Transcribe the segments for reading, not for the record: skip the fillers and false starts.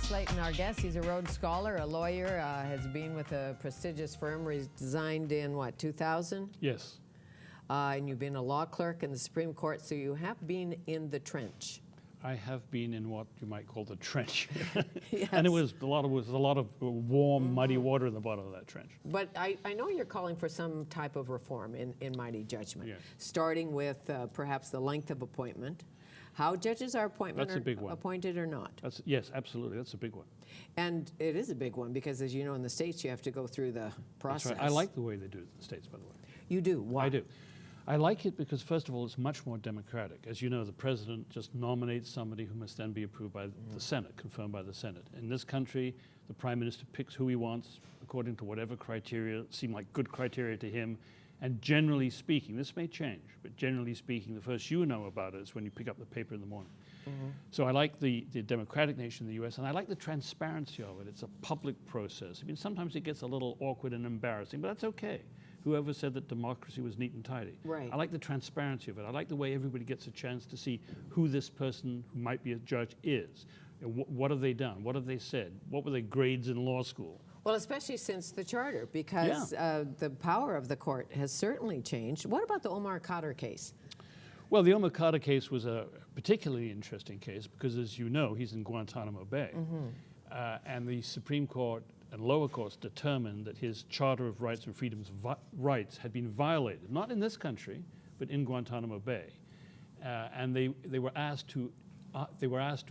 Slayton, our guest. He's a Rhodes Scholar, a lawyer, has been with a prestigious firm, resigned in, what, 2000? Yes. And you've been a law clerk in the Supreme Court, so you have been in the trench. I have been in what you might call the trench. Yes. And it was a lot of warm, muddy water in the bottom of that trench. But I know you're calling for some type of reform in mighty judgment, Yes. starting with perhaps the length of appointment. How judges are That's a big one. appointed or not. Yes, absolutely. That's a big one. And it is a big one because, as you know, in the States, you have to go through the process. That's right. I like the way they do it in the States, by the way. You do? Why? I do. I like it because, first of all, it's much more democratic. As you know, the president just nominates somebody who must then be approved by the Senate, confirmed by the Senate. In this country, the prime minister picks who he wants according to whatever criteria seem like good criteria to him. And generally speaking, this may change, but generally speaking, the first you know about it is when you pick up the paper in the morning. So I like the democratic nation in the U.S., and I like the transparency of it. It's a public process. I mean, sometimes it gets a little awkward and embarrassing, but that's okay. Whoever said that democracy was neat and tidy. Right. I like the transparency of it. I like the way everybody gets a chance to see who this person who might be a judge is. What have they done? What have they said? What were their grades in law school? Well, especially since the charter, because the power of the court has certainly changed. What about the Omar Khadr case? Well, the Omar Khadr case was a particularly interesting case because, as you know, he's in Guantanamo Bay. And the Supreme Court and lower courts determined that his Charter of Rights and Freedoms rights had been violated, not in this country, but in Guantanamo Bay. And they were asked to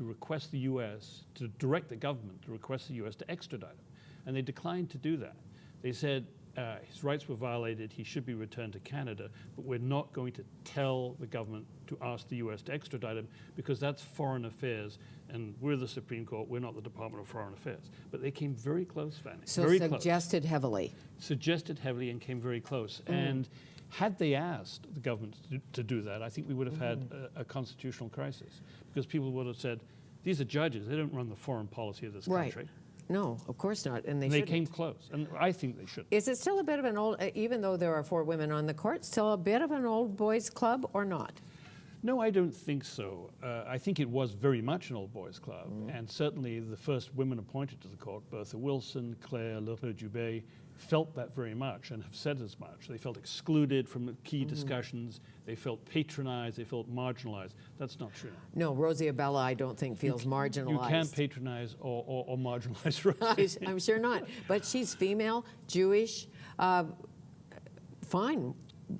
request the U.S., to direct the government to request the U.S. to extradite him. And they declined to do that. They said his rights were violated, he should be returned to Canada, but we're not going to tell the government to ask the U.S. to extradite him because that's foreign affairs, and we're the Supreme Court, we're not the Department of Foreign Affairs. But they came very close, Fanny. So very suggested close. heavily. Suggested heavily and came very close. And had they asked the government to do that, I think we would have had a constitutional crisis because people would have said, these are judges, they don't run the foreign policy of this country. No, of course not, and they came close, and I think they should. Is it still a bit of an old, even though there are 4 women on the court, still a bit of an old boys club or not? No, I don't think so. I think it was very much an old boys club, and certainly the first women appointed to the court, Bertha Wilson, Claire Leroux-Dubé, felt that very much and have said as much. They felt excluded from the key discussions. They felt patronized. They felt marginalized. That's not true. No, Rosie Abella, I don't think, feels marginalized. You can't patronize or marginalize Rosie. I'm sure not. But she's female, Jewish, fine.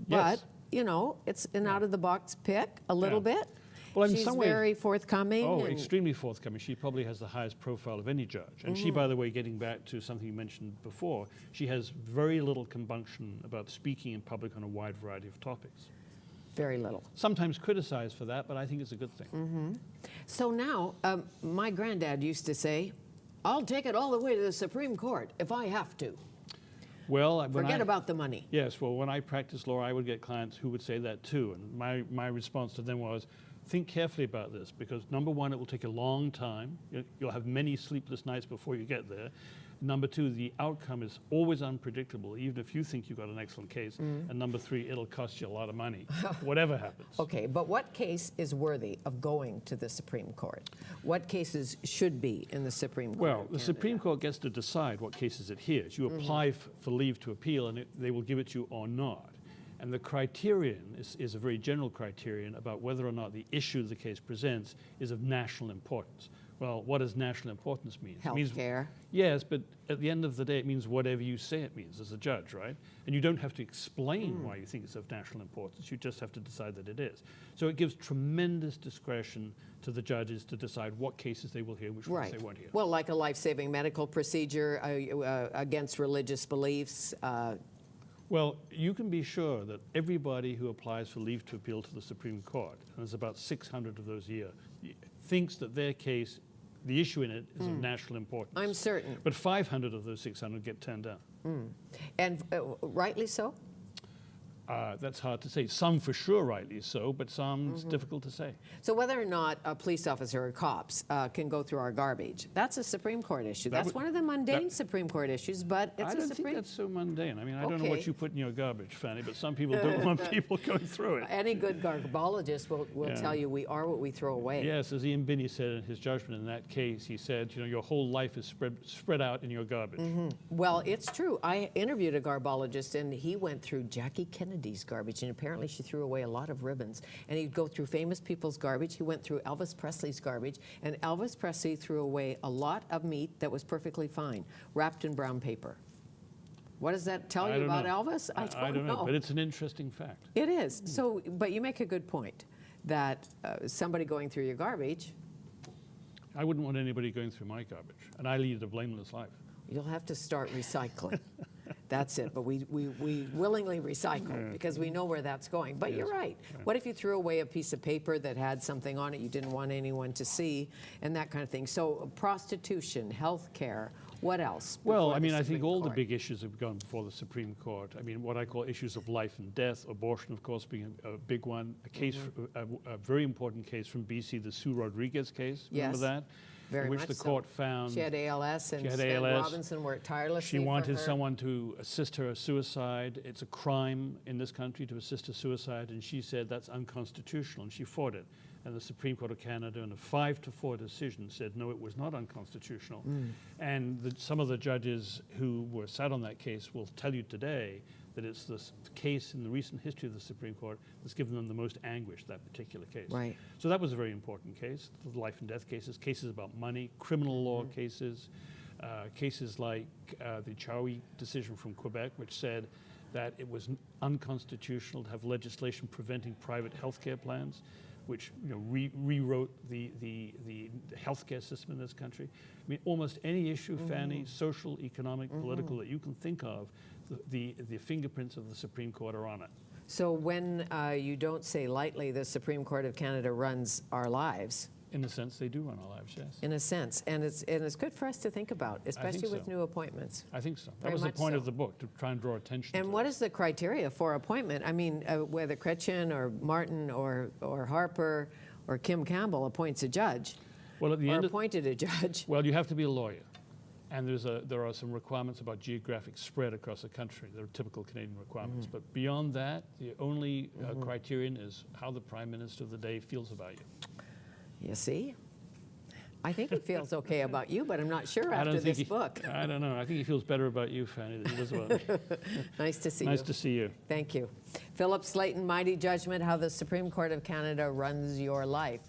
But, you know, it's an out-of-the-box pick a little bit. Well, in she's some ways, very forthcoming. Oh, extremely forthcoming. She probably has the highest profile of any judge. And she, by the way, getting back to something you mentioned before, she has very little compunction about speaking in public on a wide variety of topics. Very little. Sometimes criticized for that, but I think it's a good thing. So now, my granddad used to say, I'll take it all the way to the Supreme Court if I have to. Well, forget about the money. Yes, well, when I practiced law, I would get clients who would say that too. And my response to them was, think carefully about this because, number one, it will take a long time. You'll have many sleepless nights before you get there. Number two, the outcome is always unpredictable, even if you think you've got an excellent case. And number three, it'll cost you a lot of money, whatever happens. Okay, but what case is worthy of going to the Supreme Court? What cases should be in the Supreme Court? Well, the Supreme Court gets to decide what cases it hears. You apply for leave to appeal, and they will give it to you or not. And the criterion is a very general criterion about whether or not the issue the case presents is of national importance. Well, what does national importance mean? Health care. Yes, but at the end of the day, it means whatever you say it means as a judge, right? And you don't have to explain why you think it's of national importance. You just have to decide that it is. So it gives tremendous discretion to the judges to decide what cases they will hear, which ones they won't hear. Well, like a life-saving medical procedure against religious beliefs. Well, you can be sure that everybody who applies for leave to appeal to the Supreme Court, and there's about 600 of those a year, thinks that their case, the issue in it, is of national importance. I'm certain. But 500 of those 600 get turned down. And rightly so? That's hard to say. Some for sure rightly so, but some it's difficult to say. So whether or not a police officer or cops can go through our garbage, that's a Supreme Court issue. That's one of the mundane Supreme Court issues, but it's I a don't Supreme... think that's so mundane. I mean, I don't know Okay. what you put in your garbage, Fanny, but some people don't want people going through it. Any good garbologist will tell you we are what we throw away. Yes, as Ian Binney said in his judgment in that case, he said, your whole life is spread out in your garbage. Well, it's true. I interviewed a garbologist, and he went through Jackie Kennedy's garbage, and apparently she threw away a lot of ribbons. And he'd go through famous people's garbage. He went through Elvis Presley's garbage, and Elvis Presley threw away a lot of meat that was perfectly fine, wrapped in brown paper. What does that tell you about Elvis? I don't know, but it's an interesting fact. It is. So, but you make a good point that somebody going through your garbage, I wouldn't want anybody going through my garbage, and I lead a blameless life. you'll have to start recycling. That's it. But we willingly recycle because we know where that's going. But you're right. What if you threw away a piece of paper that had something on it you didn't want anyone to see, and that kind of thing? So prostitution, health care, what else? Well, before I the mean, I think Supreme all the Court? big issues have gone before the Supreme Court. I mean, what I call issues of life and death, abortion, of course, being a big one. A case, a very important case from BC, the Sue Rodriguez case. Remember Yes. that? Very in which much the so. court found She had ALS, and she had Sven ALS. Robinson worked tirelessly she for wanted her. someone to assist her suicide. It's a crime in this country to assist a suicide, and she said that's unconstitutional, and she fought it. And the Supreme Court of Canada, in a 5-4 decision, said no, it was not unconstitutional. And some of the judges who were sat on that case will tell you today that it's this case in the recent history of the Supreme Court that's given them the most anguish, that particular case. Right. So that was a very important case, the life and death cases, cases about money, criminal law cases, cases like the Chowie decision from Quebec, which said that it was unconstitutional to have legislation preventing private health care plans, which rewrote the healthcare system in this country. I mean, almost any issue, Fanny, social, economic, political, that you can think of, the fingerprints of the Supreme Court are on it. So when you don't say lightly the Supreme Court of Canada runs our lives, In a sense, they do run our lives, yes. in a sense, and it's good for us to think about, especially with so. new appointments. I think so. That Very was the much point so. of the book, to try and draw attention to And it. what is the criteria for appointment? I mean, whether Chrétien or Martin or Harper or Kim Campbell appoints a judge Well, at the or end of, appointed a judge. well, you have to be a lawyer. And there are some requirements about geographic spread across the country. There are typical Canadian requirements. But beyond that, the only criterion is how the Prime Minister of the day feels about you. You see? I think he feels okay about you, but I'm not sure I after don't think this book. I don't know. I think he feels better about you, Fanny, than he does about me. Nice to see you. Nice to see you. Thank you. Philip Slayton, Mighty Judgment, How the Supreme Court of Canada Runs Your Life.